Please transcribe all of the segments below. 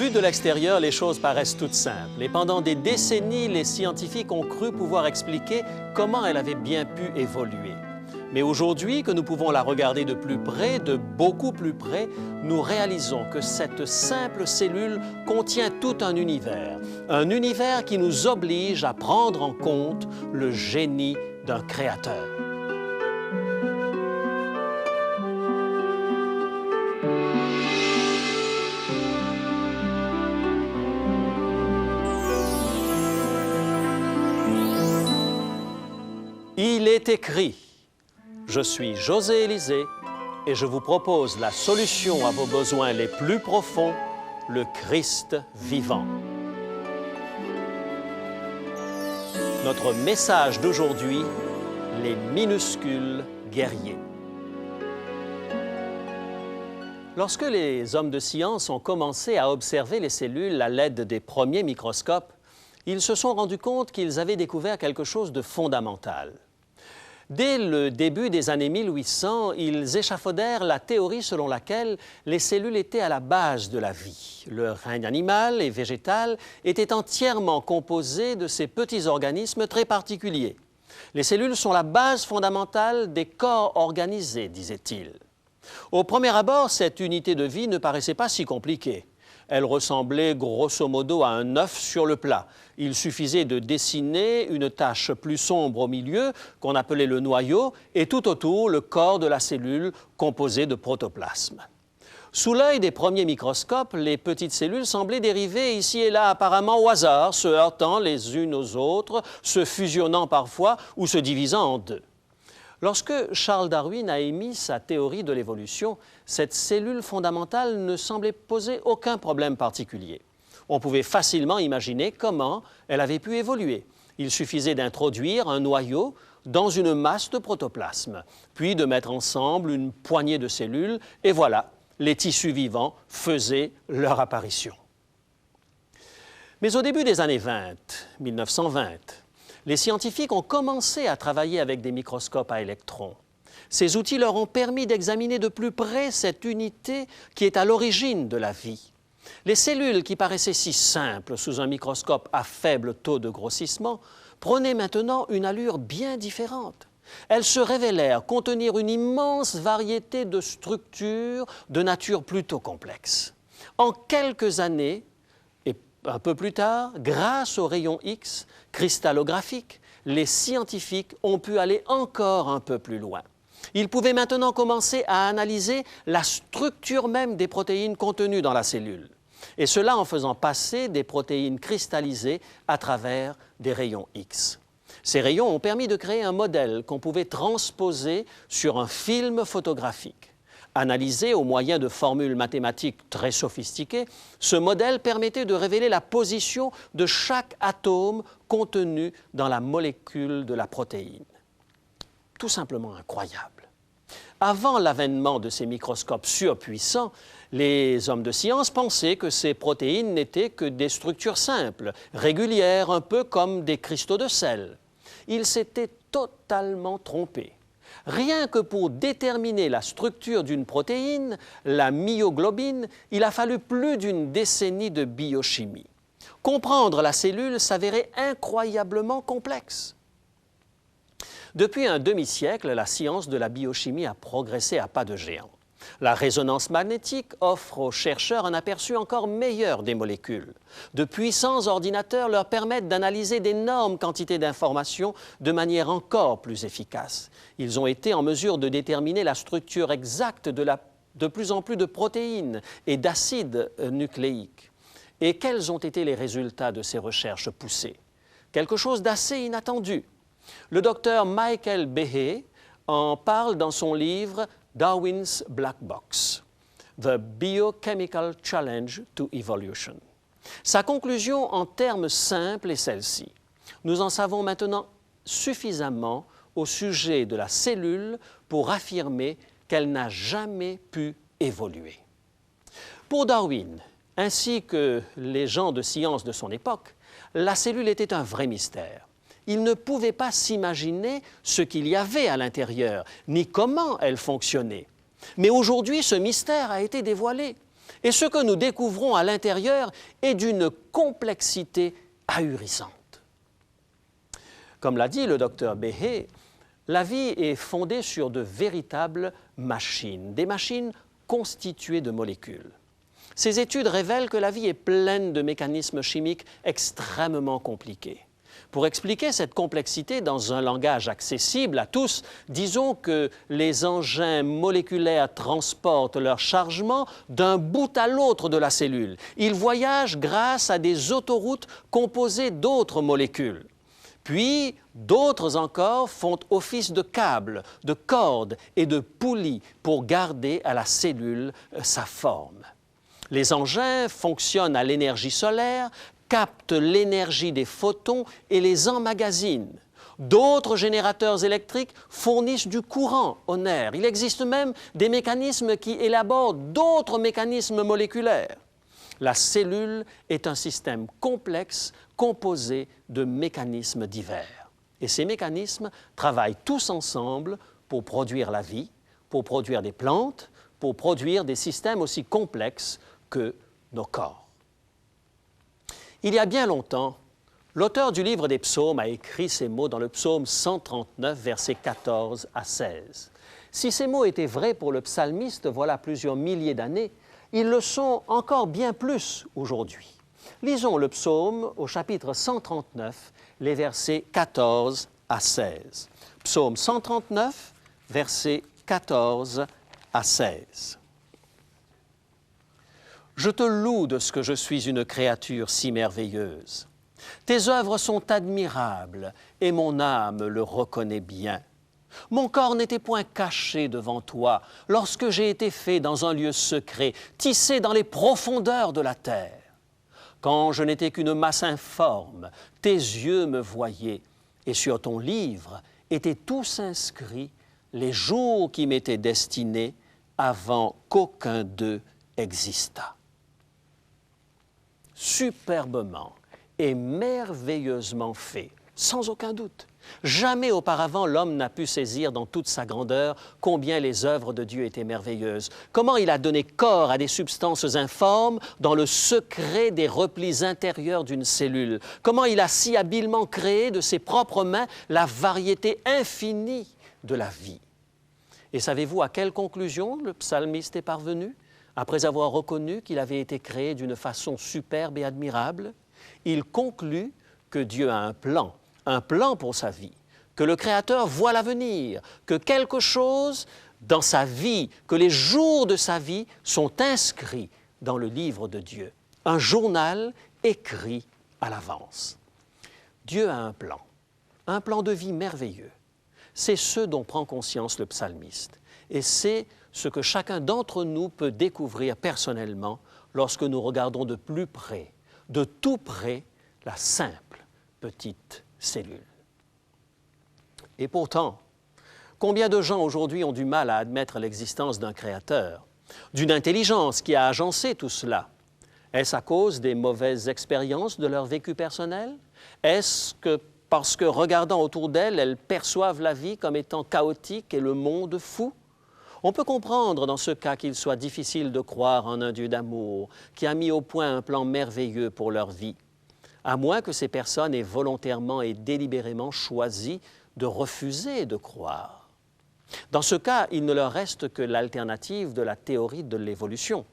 Vues de l'extérieur, les choses paraissent toutes simples. Et pendant des décennies, les scientifiques ont cru pouvoir expliquer comment elle avait bien pu évoluer. Mais aujourd'hui, que nous pouvons la regarder de plus près, de beaucoup plus près, nous réalisons que cette simple cellule contient tout un univers qui nous oblige à prendre en compte le génie d'un créateur. Il est écrit, je suis José Élisée et je vous propose la solution à vos besoins les plus profonds, le Christ vivant. Notre message d'aujourd'hui, les minuscules guerriers. Lorsque les hommes de science ont commencé à observer les cellules à l'aide des premiers microscopes, ils se sont rendus compte qu'ils avaient découvert quelque chose de fondamental. Dès le début des années 1800, ils échafaudèrent la théorie selon laquelle les cellules étaient à la base de la vie. Le règne animal et végétal était entièrement composé de ces petits organismes très particuliers. Les cellules sont la base fondamentale des corps organisés, disait-il. Au premier abord, cette unité de vie ne paraissait pas si compliquée. Elle ressemblait grosso modo à un œuf sur le plat. Il suffisait de dessiner une tache plus sombre au milieu, qu'on appelait le noyau, et tout autour, le corps de la cellule composé de protoplasme. Sous l'œil des premiers microscopes, les petites cellules semblaient dériver ici et là apparemment au hasard, se heurtant les unes aux autres, se fusionnant parfois ou se divisant en deux. Lorsque Charles Darwin a émis sa théorie de l'évolution, cette cellule fondamentale ne semblait poser aucun problème particulier. On pouvait facilement imaginer comment elle avait pu évoluer. Il suffisait d'introduire un noyau dans une masse de protoplasme, puis de mettre ensemble une poignée de cellules, et voilà, les tissus vivants faisaient leur apparition. Mais au début des années 1920, les scientifiques ont commencé à travailler avec des microscopes à électrons. Ces outils leur ont permis d'examiner de plus près cette unité qui est à l'origine de la vie. Les cellules qui paraissaient si simples sous un microscope à faible taux de grossissement prenaient maintenant une allure bien différente. Elles se révélèrent contenir une immense variété de structures de nature plutôt complexe. En quelques années, un peu plus tard, grâce aux rayons X cristallographiques, les scientifiques ont pu aller encore un peu plus loin. Ils pouvaient maintenant commencer à analyser la structure même des protéines contenues dans la cellule, et cela en faisant passer des protéines cristallisées à travers des rayons X. Ces rayons ont permis de créer un modèle qu'on pouvait transposer sur un film photographique. Analysé au moyen de formules mathématiques très sophistiquées, ce modèle permettait de révéler la position de chaque atome contenu dans la molécule de la protéine. Tout simplement incroyable. Avant l'avènement de ces microscopes surpuissants, les hommes de science pensaient que ces protéines n'étaient que des structures simples, régulières, un peu comme des cristaux de sel. Ils s'étaient totalement trompés. Rien que pour déterminer la structure d'une protéine, la myoglobine, il a fallu plus d'une décennie de biochimie. Comprendre la cellule s'avérait incroyablement complexe. Depuis un demi-siècle, la science de la biochimie a progressé à pas de géant. La résonance magnétique offre aux chercheurs un aperçu encore meilleur des molécules. De puissants ordinateurs leur permettent d'analyser d'énormes quantités d'informations de manière encore plus efficace. Ils ont été en mesure de déterminer la structure exacte de plus en plus de protéines et d'acides nucléiques. Et quels ont été les résultats de ces recherches poussées? Quelque chose d'assez inattendu. Le docteur Michael Behe en parle dans son livre Darwin's Black Box, The Biochemical Challenge to Evolution. Sa conclusion en termes simples est celle-ci. Nous en savons maintenant suffisamment au sujet de la cellule pour affirmer qu'elle n'a jamais pu évoluer. Pour Darwin, ainsi que les gens de science de son époque, la cellule était un vrai mystère. Il ne pouvait pas s'imaginer ce qu'il y avait à l'intérieur, ni comment elle fonctionnait. Mais aujourd'hui, ce mystère a été dévoilé. Et ce que nous découvrons à l'intérieur est d'une complexité ahurissante. Comme l'a dit le docteur Behe, la vie est fondée sur de véritables machines, des machines constituées de molécules. Ces études révèlent que la vie est pleine de mécanismes chimiques extrêmement compliqués. Pour expliquer cette complexité dans un langage accessible à tous, disons que les engins moléculaires transportent leur chargement d'un bout à l'autre de la cellule. Ils voyagent grâce à des autoroutes composées d'autres molécules. Puis, d'autres encore font office de câbles, de cordes et de poulies pour garder à la cellule sa forme. Les engins fonctionnent à l'énergie solaire, captent l'énergie des photons et les emmagasinent. D'autres générateurs électriques fournissent du courant aux nerfs. Il existe même des mécanismes qui élaborent d'autres mécanismes moléculaires. La cellule est un système complexe composé de mécanismes divers. Et ces mécanismes travaillent tous ensemble pour produire la vie, pour produire des plantes, pour produire des systèmes aussi complexes que nos corps. Il y a bien longtemps, l'auteur du livre des psaumes a écrit ces mots dans le psaume 139, versets 14 à 16. Si ces mots étaient vrais pour le psalmiste voilà plusieurs milliers d'années, ils le sont encore bien plus aujourd'hui. Lisons le psaume au chapitre 139, les versets 14 à 16. Psaume 139, versets 14 à 16. Je te loue de ce que je suis une créature si merveilleuse. Tes œuvres sont admirables et mon âme le reconnaît bien. Mon corps n'était point caché devant toi lorsque j'ai été fait dans un lieu secret, tissé dans les profondeurs de la terre. Quand je n'étais qu'une masse informe, tes yeux me voyaient, et sur ton livre étaient tous inscrits les jours qui m'étaient destinés avant qu'aucun d'eux existât. Superbement et merveilleusement fait, sans aucun doute. Jamais auparavant l'homme n'a pu saisir dans toute sa grandeur combien les œuvres de Dieu étaient merveilleuses, comment il a donné corps à des substances informes dans le secret des replis intérieurs d'une cellule, comment il a si habilement créé de ses propres mains la variété infinie de la vie. Et savez-vous à quelle conclusion le psalmiste est parvenu? Après avoir reconnu qu'il avait été créé d'une façon superbe et admirable, il conclut que Dieu a un plan pour sa vie, que le Créateur voit l'avenir, que quelque chose dans sa vie, que les jours de sa vie sont inscrits dans le livre de Dieu, un journal écrit à l'avance. Dieu a un plan de vie merveilleux. C'est ce dont prend conscience le psalmiste, et c'est ce que chacun d'entre nous peut découvrir personnellement lorsque nous regardons de plus près, de tout près, la simple petite cellule. Et pourtant, combien de gens aujourd'hui ont du mal à admettre l'existence d'un créateur, d'une intelligence qui a agencé tout cela? Est-ce à cause des mauvaises expériences de leur vécu personnel? Est-ce que parce que regardant autour d'elles, elles perçoivent la vie comme étant chaotique et le monde fou? On peut comprendre dans ce cas qu'il soit difficile de croire en un Dieu d'amour qui a mis au point un plan merveilleux pour leur vie, à moins que ces personnes aient volontairement et délibérément choisi de refuser de croire. Dans ce cas, il ne leur reste que l'alternative de la théorie de l'évolution.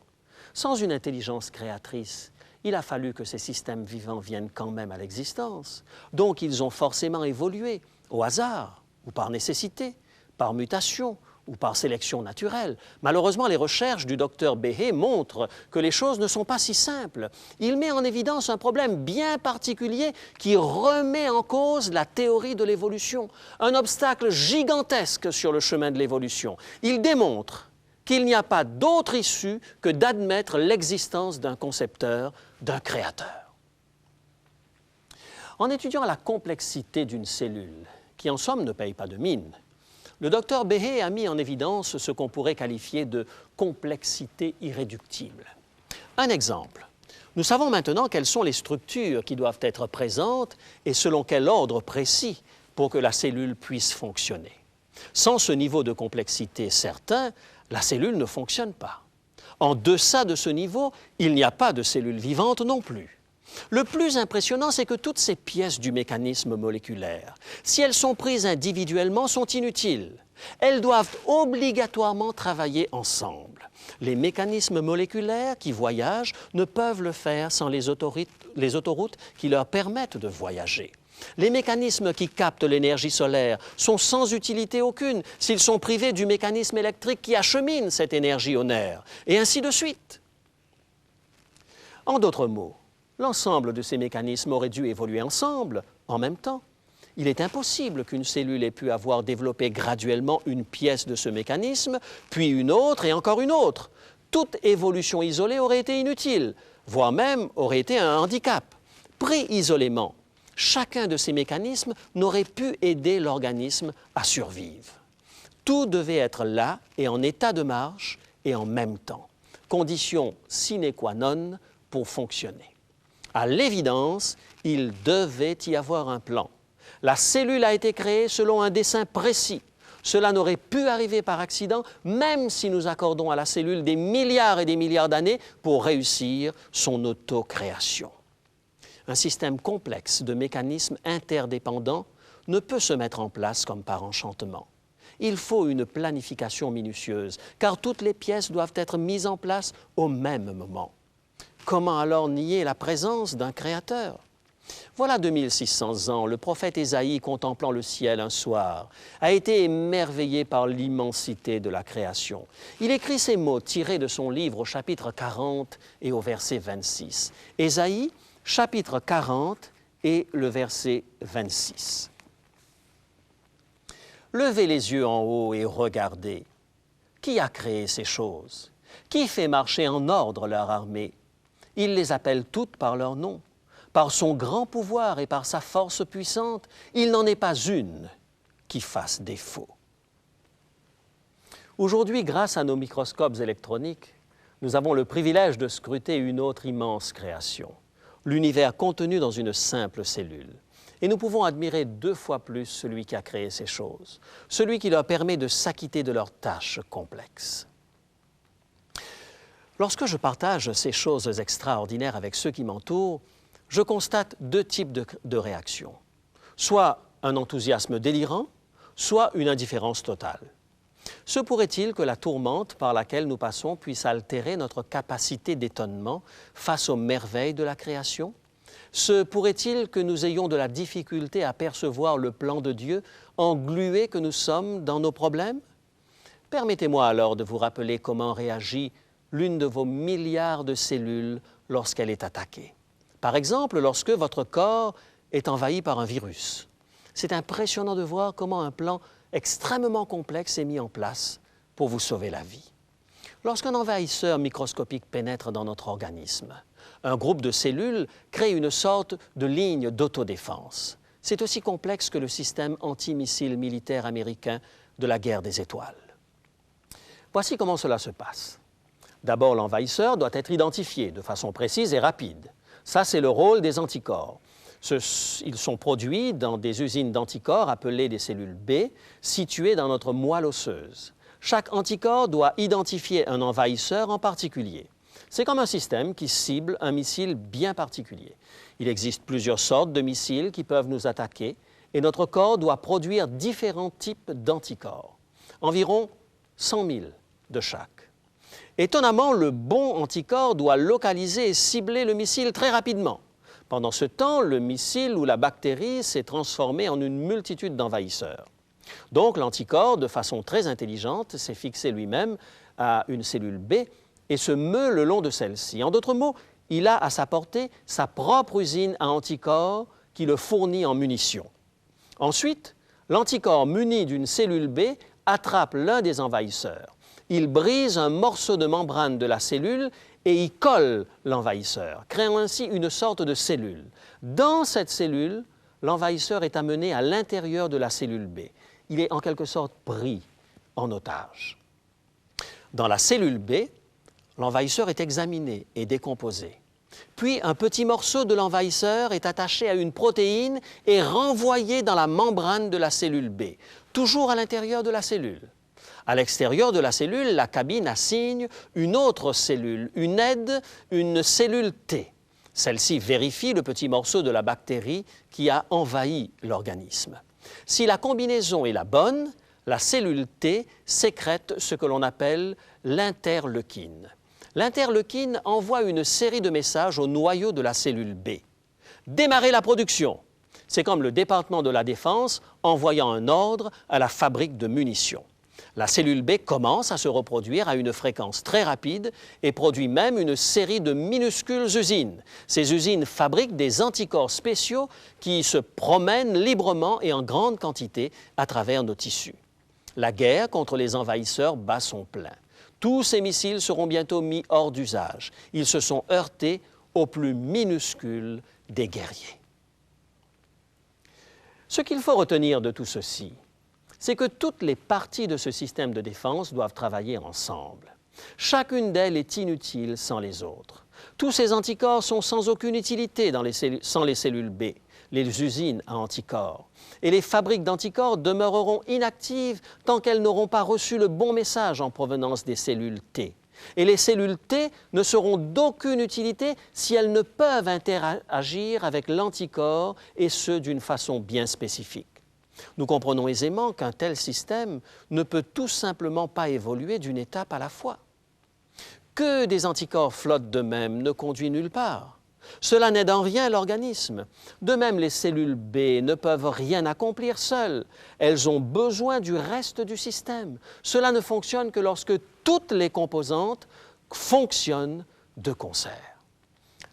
Sans une intelligence créatrice, il a fallu que ces systèmes vivants viennent quand même à l'existence. Donc ils ont forcément évolué au hasard ou par nécessité, par mutation ou par sélection naturelle. Malheureusement, les recherches du docteur Behe montrent que les choses ne sont pas si simples. Il met en évidence un problème bien particulier qui remet en cause la théorie de l'évolution, un obstacle gigantesque sur le chemin de l'évolution. Il démontre qu'il n'y a pas d'autre issue que d'admettre l'existence d'un concepteur, d'un créateur. En étudiant la complexité d'une cellule, qui en somme ne paye pas de mine, le docteur Behe a mis en évidence ce qu'on pourrait qualifier de complexité irréductible. Un exemple. Nous savons maintenant quelles sont les structures qui doivent être présentes et selon quel ordre précis pour que la cellule puisse fonctionner. Sans ce niveau de complexité certain, la cellule ne fonctionne pas. En deçà de ce niveau, il n'y a pas de cellules vivantes non plus. Le plus impressionnant, c'est que toutes ces pièces du mécanisme moléculaire, si elles sont prises individuellement, sont inutiles. Elles doivent obligatoirement travailler ensemble. Les mécanismes moléculaires qui voyagent ne peuvent le faire sans les autoroutes qui leur permettent de voyager. Les mécanismes qui captent l'énergie solaire sont sans utilité aucune s'ils sont privés du mécanisme électrique qui achemine cette énergie aux nerfs, et ainsi de suite. En d'autres mots, l'ensemble de ces mécanismes aurait dû évoluer ensemble, en même temps. Il est impossible qu'une cellule ait pu avoir développé graduellement une pièce de ce mécanisme, puis une autre et encore une autre. Toute évolution isolée aurait été inutile, voire même aurait été un handicap. Pris isolément, chacun de ces mécanismes n'aurait pu aider l'organisme à survivre. Tout devait être là et en état de marche et en même temps, condition sine qua non pour fonctionner. À l'évidence, il devait y avoir un plan. La cellule a été créée selon un dessein précis. Cela n'aurait pu arriver par accident, même si nous accordons à la cellule des milliards et des milliards d'années pour réussir son autocréation. Un système complexe de mécanismes interdépendants ne peut se mettre en place comme par enchantement. Il faut une planification minutieuse, car toutes les pièces doivent être mises en place au même moment. Comment alors nier la présence d'un créateur? Voilà 2600 ans, le prophète Ésaïe, contemplant le ciel un soir, a été émerveillé par l'immensité de la création. Il écrit ces mots tirés de son livre au chapitre 40 et au verset 26. Ésaïe, chapitre 40 et le verset 26. Levez les yeux en haut et regardez. Qui a créé ces choses? Qui fait marcher en ordre leur armée? Il les appelle toutes par leur nom. Par son grand pouvoir et par sa force puissante, il n'en est pas une qui fasse défaut. Aujourd'hui, grâce à nos microscopes électroniques, nous avons le privilège de scruter une autre immense création, l'univers contenu dans une simple cellule. Et nous pouvons admirer 2 fois plus celui qui a créé ces choses, celui qui leur permet de s'acquitter de leurs tâches complexes. Lorsque je partage ces choses extraordinaires avec ceux qui m'entourent, je constate 2 types de réactions, soit un enthousiasme délirant, soit une indifférence totale. Se pourrait-il que la tourmente par laquelle nous passons puisse altérer notre capacité d'étonnement face aux merveilles de la création? Se pourrait-il que nous ayons de la difficulté à percevoir le plan de Dieu, englués que nous sommes dans nos problèmes? Permettez-moi alors de vous rappeler comment réagit l'une de vos milliards de cellules lorsqu'elle est attaquée. Par exemple, lorsque votre corps est envahi par un virus. C'est impressionnant de voir comment un plan extrêmement complexe est mis en place pour vous sauver la vie. Lorsqu'un envahisseur microscopique pénètre dans notre organisme, un groupe de cellules crée une sorte de ligne d'autodéfense. C'est aussi complexe que le système antimissile militaire américain de la guerre des étoiles. Voici comment cela se passe. D'abord, l'envahisseur doit être identifié de façon précise et rapide. Ça, c'est le rôle des anticorps. Ils sont produits dans des usines d'anticorps appelées des cellules B, situées dans notre moelle osseuse. Chaque anticorps doit identifier un envahisseur en particulier. C'est comme un système qui cible un missile bien particulier. Il existe plusieurs sortes de missiles qui peuvent nous attaquer et notre corps doit produire différents types d'anticorps, environ 100 000 de chaque. Étonnamment, le bon anticorps doit localiser et cibler le missile très rapidement. Pendant ce temps, le missile ou la bactérie s'est transformé en une multitude d'envahisseurs. Donc, l'anticorps, de façon très intelligente, s'est fixé lui-même à une cellule B et se meut le long de celle-ci. En d'autres mots, il a à sa portée sa propre usine à anticorps qui le fournit en munitions. Ensuite, l'anticorps muni d'une cellule B attrape l'un des envahisseurs. Il brise un morceau de membrane de la cellule et y colle l'envahisseur, créant ainsi une sorte de cellule. Dans cette cellule, l'envahisseur est amené à l'intérieur de la cellule B. Il est en quelque sorte pris en otage. Dans la cellule B, l'envahisseur est examiné et décomposé. Puis, un petit morceau de l'envahisseur est attaché à une protéine et renvoyé dans la membrane de la cellule B, toujours à l'intérieur de la cellule. À l'extérieur de la cellule, la cabine assigne une autre cellule, une aide, une cellule T. Celle-ci vérifie le petit morceau de la bactérie qui a envahi l'organisme. Si la combinaison est la bonne, la cellule T sécrète ce que l'on appelle l'interleukine. L'interleukine envoie une série de messages au noyau de la cellule B. Démarrer la production. C'est comme le département de la Défense envoyant un ordre à la fabrique de munitions. La cellule B commence à se reproduire à une fréquence très rapide et produit même une série de minuscules usines. Ces usines fabriquent des anticorps spéciaux qui se promènent librement et en grande quantité à travers nos tissus. La guerre contre les envahisseurs bat son plein. Tous ces missiles seront bientôt mis hors d'usage. Ils se sont heurtés aux plus minuscules des guerriers. Ce qu'il faut retenir de tout ceci, c'est que toutes les parties de ce système de défense doivent travailler ensemble. Chacune d'elles est inutile sans les autres. Tous ces anticorps sont sans aucune utilité sans les cellules B, les usines à anticorps. Et les fabriques d'anticorps demeureront inactives tant qu'elles n'auront pas reçu le bon message en provenance des cellules T. Et les cellules T ne seront d'aucune utilité si elles ne peuvent interagir avec l'anticorps et ce d'une façon bien spécifique. Nous comprenons aisément qu'un tel système ne peut tout simplement pas évoluer d'une étape à la fois. Que des anticorps flottent d'eux-mêmes ne conduit nulle part. Cela n'aide en rien l'organisme. De même, les cellules B ne peuvent rien accomplir seules. Elles ont besoin du reste du système. Cela ne fonctionne que lorsque toutes les composantes fonctionnent de concert.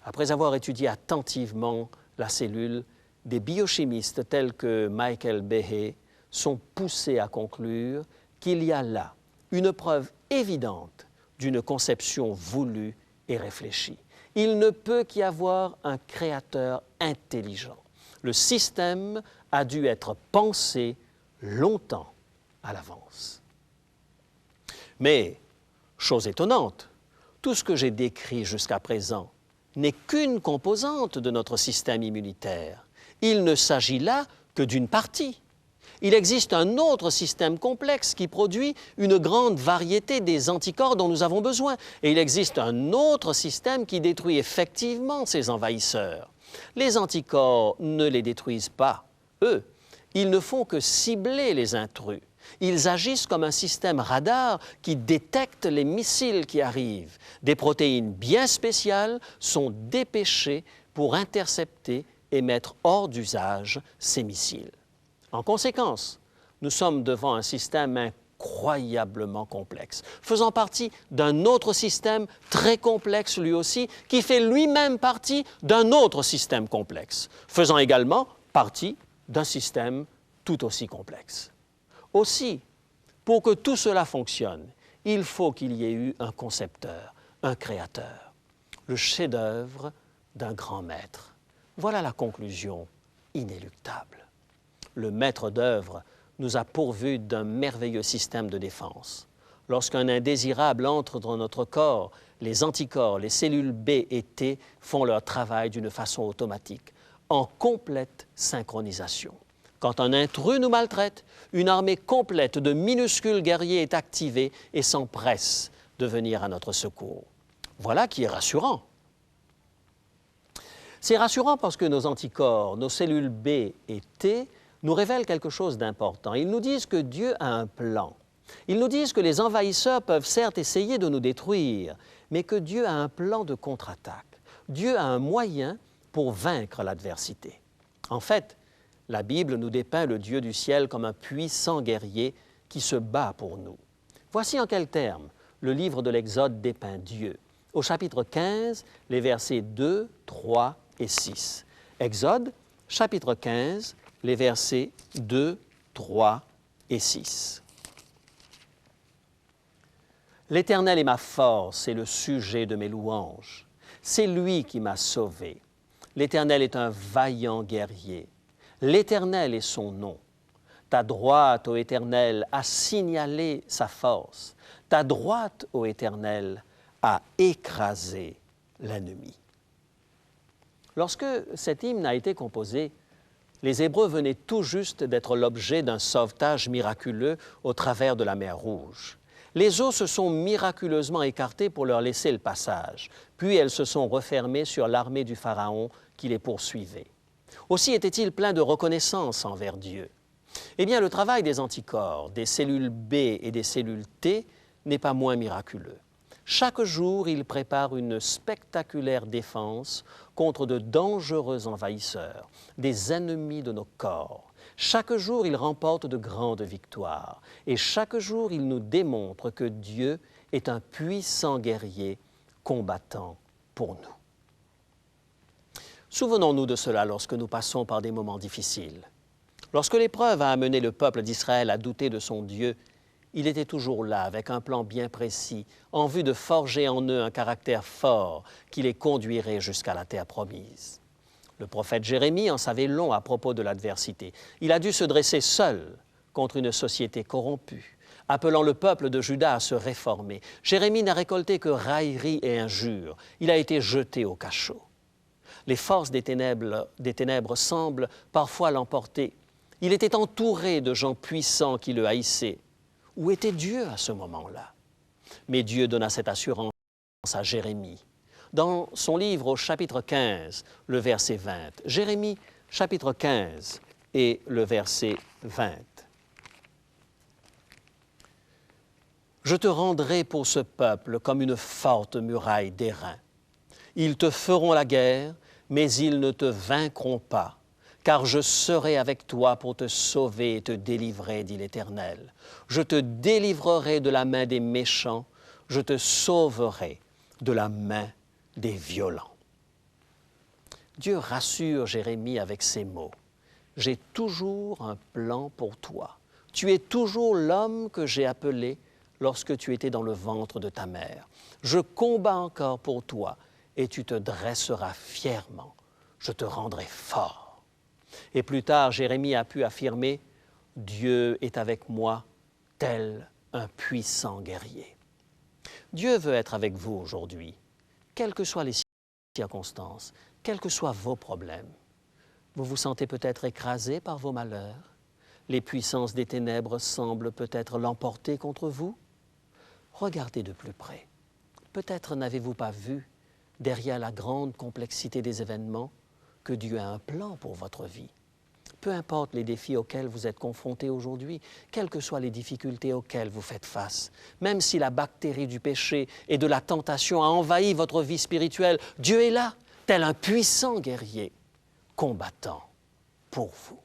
Après avoir étudié attentivement la cellule, des biochimistes tels que Michael Behe sont poussés à conclure qu'il y a là une preuve évidente d'une conception voulue et réfléchie. Il ne peut qu'y avoir un créateur intelligent. Le système a dû être pensé longtemps à l'avance. Mais, chose étonnante, tout ce que j'ai décrit jusqu'à présent n'est qu'une composante de notre système immunitaire. Il ne s'agit là que d'une partie. Il existe un autre système complexe qui produit une grande variété des anticorps dont nous avons besoin. Et il existe un autre système qui détruit effectivement ces envahisseurs. Les anticorps ne les détruisent pas, eux. Ils ne font que cibler les intrus. Ils agissent comme un système radar qui détecte les missiles qui arrivent. Des protéines bien spéciales sont dépêchées pour intercepter et mettre hors d'usage ces missiles. En conséquence, nous sommes devant un système incroyablement complexe, faisant partie d'un autre système très complexe lui aussi, qui fait lui-même partie d'un autre système complexe, faisant également partie d'un système tout aussi complexe. Aussi, pour que tout cela fonctionne, il faut qu'il y ait eu un concepteur, un créateur, le chef-d'œuvre d'un grand maître. Voilà la conclusion inéluctable. Le maître d'œuvre nous a pourvus d'un merveilleux système de défense. Lorsqu'un indésirable entre dans notre corps, les anticorps, les cellules B et T font leur travail d'une façon automatique, en complète synchronisation. Quand un intrus nous maltraite, une armée complète de minuscules guerriers est activée et s'empresse de venir à notre secours. Voilà qui est rassurant. C'est rassurant parce que nos anticorps, nos cellules B et T, nous révèlent quelque chose d'important. Ils nous disent que Dieu a un plan. Ils nous disent que les envahisseurs peuvent certes essayer de nous détruire, mais que Dieu a un plan de contre-attaque. Dieu a un moyen pour vaincre l'adversité. En fait, la Bible nous dépeint le Dieu du ciel comme un puissant guerrier qui se bat pour nous. Voici en quels termes le livre de l'Exode dépeint Dieu. Au chapitre 15, les versets 2, 3 et 6. Exode, chapitre 15, les versets 2, 3 et 6. L'Éternel est ma force et le sujet de mes louanges. C'est lui qui m'a sauvé. L'Éternel est un vaillant guerrier. L'Éternel est son nom. Ta droite, ô Éternel, a signalé sa force. Ta droite, ô Éternel, a écrasé l'ennemi. Lorsque cet hymne a été composé, Les Hébreux venaient tout juste d'être l'objet d'un sauvetage miraculeux au travers de la mer Rouge. Les eaux se sont miraculeusement écartées pour leur laisser le passage, puis elles se sont refermées sur l'armée du Pharaon qui les poursuivait. Aussi était-il plein de reconnaissance envers Dieu. Eh bien, le travail des anticorps, des cellules B et des cellules T n'est pas moins miraculeux. Chaque jour, il prépare une spectaculaire défense contre de dangereux envahisseurs, des ennemis de nos corps. Chaque jour, il remporte de grandes victoires. Et chaque jour, il nous démontre que Dieu est un puissant guerrier combattant pour nous. Souvenons-nous de cela lorsque nous passons par des moments difficiles. Lorsque l'épreuve a amené le peuple d'Israël à douter de son Dieu, il était toujours là avec un plan bien précis, en vue de forger en eux un caractère fort qui les conduirait jusqu'à la terre promise. Le prophète Jérémie en savait long à propos de l'adversité. Il a dû se dresser seul contre une société corrompue, appelant le peuple de Juda à se réformer. Jérémie n'a récolté que railleries et injures. Il a été jeté au cachot. Les forces des ténèbres semblent parfois l'emporter. Il était entouré de gens puissants qui le haïssaient. Où était Dieu à ce moment-là? Mais Dieu donna cette assurance à Jérémie. Dans son livre au chapitre 15, le verset 20. Jérémie, chapitre 15 et le verset 20. « Je te rendrai pour ce peuple comme une forte muraille d'airain. Ils te feront la guerre, mais ils ne te vaincront pas. Car je serai avec toi pour te sauver et te délivrer, dit l'Éternel. Je te délivrerai de la main des méchants, je te sauverai de la main des violents. » Dieu rassure Jérémie avec ces mots. « J'ai toujours un plan pour toi. Tu es toujours l'homme que j'ai appelé lorsque tu étais dans le ventre de ta mère. Je combats encore pour toi et tu te dresseras fièrement. Je te rendrai fort. » Et plus tard, Jérémie a pu affirmer « Dieu est avec moi, tel un puissant guerrier. » Dieu veut être avec vous aujourd'hui, quelles que soient les circonstances, quels que soient vos problèmes. Vous vous sentez peut-être écrasé par vos malheurs. Les puissances des ténèbres semblent peut-être l'emporter contre vous. Regardez de plus près. Peut-être n'avez-vous pas vu, derrière la grande complexité des événements, que Dieu a un plan pour votre vie. Peu importe les défis auxquels vous êtes confrontés aujourd'hui, quelles que soient les difficultés auxquelles vous faites face, même si la bactérie du péché et de la tentation a envahi votre vie spirituelle, Dieu est là, tel un puissant guerrier, combattant pour vous.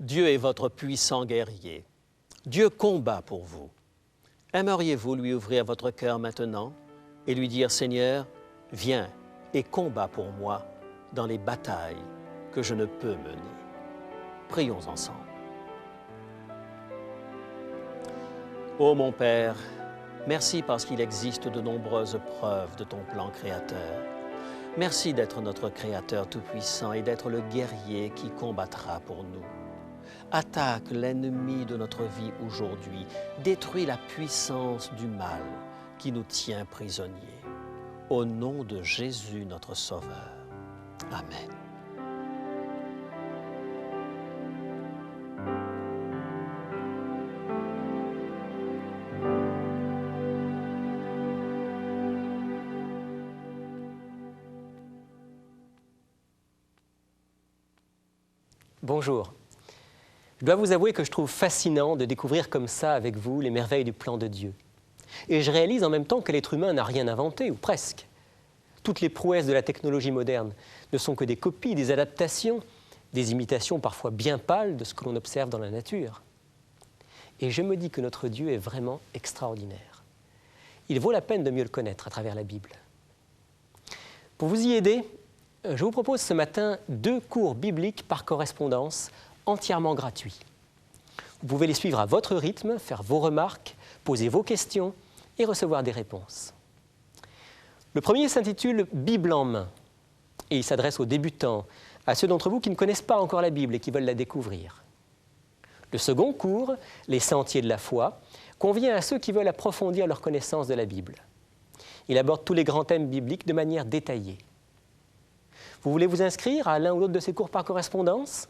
Dieu est votre puissant guerrier. Dieu combat pour vous. Aimeriez-vous lui ouvrir votre cœur maintenant et lui dire « Seigneur, viens et combat pour moi dans les batailles que je ne peux mener. » Prions ensemble. Ô mon Père, merci parce qu'il existe de nombreuses preuves de ton plan créateur. Merci d'être notre Créateur Tout-Puissant et d'être le guerrier qui combattra pour nous. Attaque l'ennemi de notre vie aujourd'hui, détruis la puissance du mal qui nous tient prisonniers. Au nom de Jésus, notre Sauveur. Amen. Bonjour. Je dois vous avouer que je trouve fascinant de découvrir comme ça avec vous les merveilles du plan de Dieu. Et je réalise en même temps que l'être humain n'a rien inventé, ou presque. Toutes les prouesses de la technologie moderne ne sont que des copies, des adaptations, des imitations parfois bien pâles de ce que l'on observe dans la nature. Et je me dis que notre Dieu est vraiment extraordinaire. Il vaut la peine de mieux le connaître à travers la Bible. Pour vous y aider, je vous propose ce matin 2 cours bibliques par correspondance entièrement gratuits. Vous pouvez les suivre à votre rythme, faire vos remarques, poser vos questions et recevoir des réponses. Le premier s'intitule « Bible en main » et il s'adresse aux débutants, à ceux d'entre vous qui ne connaissent pas encore la Bible et qui veulent la découvrir. Le second cours, « Les sentiers de la foi », convient à ceux qui veulent approfondir leur connaissance de la Bible. Il aborde tous les grands thèmes bibliques de manière détaillée. Vous voulez vous inscrire à l'un ou l'autre de ces cours par correspondance ?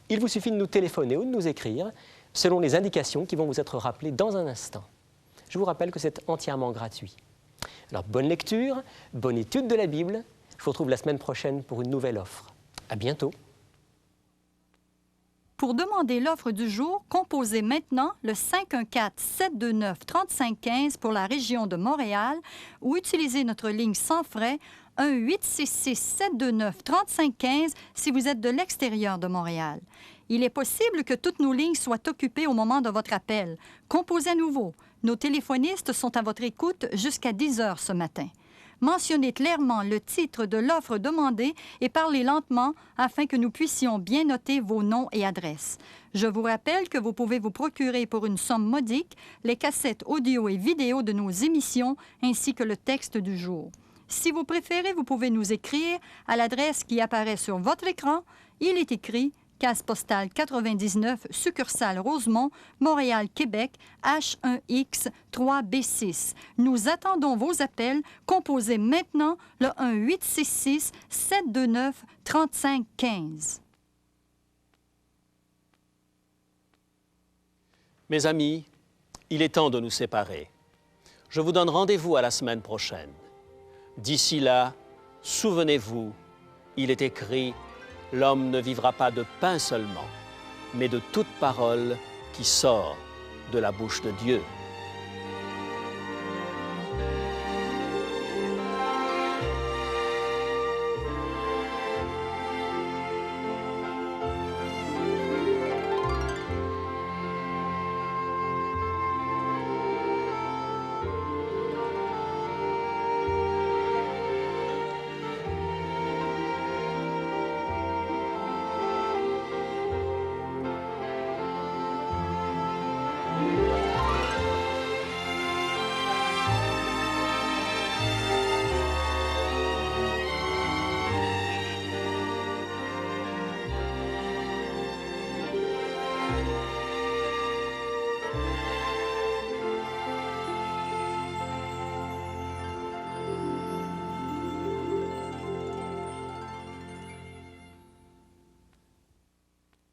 Il vous suffit de nous téléphoner ou de nous écrire selon les indications qui vont vous être rappelées dans un instant. Je vous rappelle que c'est entièrement gratuit. Alors, bonne lecture, bonne étude de la Bible. Je vous retrouve la semaine prochaine pour une nouvelle offre. À bientôt. Pour demander l'offre du jour, composez maintenant le 514-729-3515 pour la région de Montréal ou utilisez notre ligne sans frais 1-866-729-3515 si vous êtes de l'extérieur de Montréal. Il est possible que toutes nos lignes soient occupées au moment de votre appel. Composez à nouveau. Nos téléphonistes sont à votre écoute jusqu'à 10 heures ce matin. Mentionnez clairement le titre de l'offre demandée et parlez lentement afin que nous puissions bien noter vos noms et adresses. Je vous rappelle que vous pouvez vous procurer pour une somme modique les cassettes audio et vidéo de nos émissions ainsi que le texte du jour. Si vous préférez, vous pouvez nous écrire à l'adresse qui apparaît sur votre écran. Il est écrit Case postale 99, succursale Rosemont, Montréal, Québec, H1X 3B6. Nous attendons vos appels. Composez maintenant le 1-866-729-3515. Mes amis, il est temps de nous séparer. Je vous donne rendez-vous à la semaine prochaine. D'ici là, souvenez-vous, il est écrit « L'homme ne vivra pas de pain seulement, mais de toute parole qui sort de la bouche de Dieu. »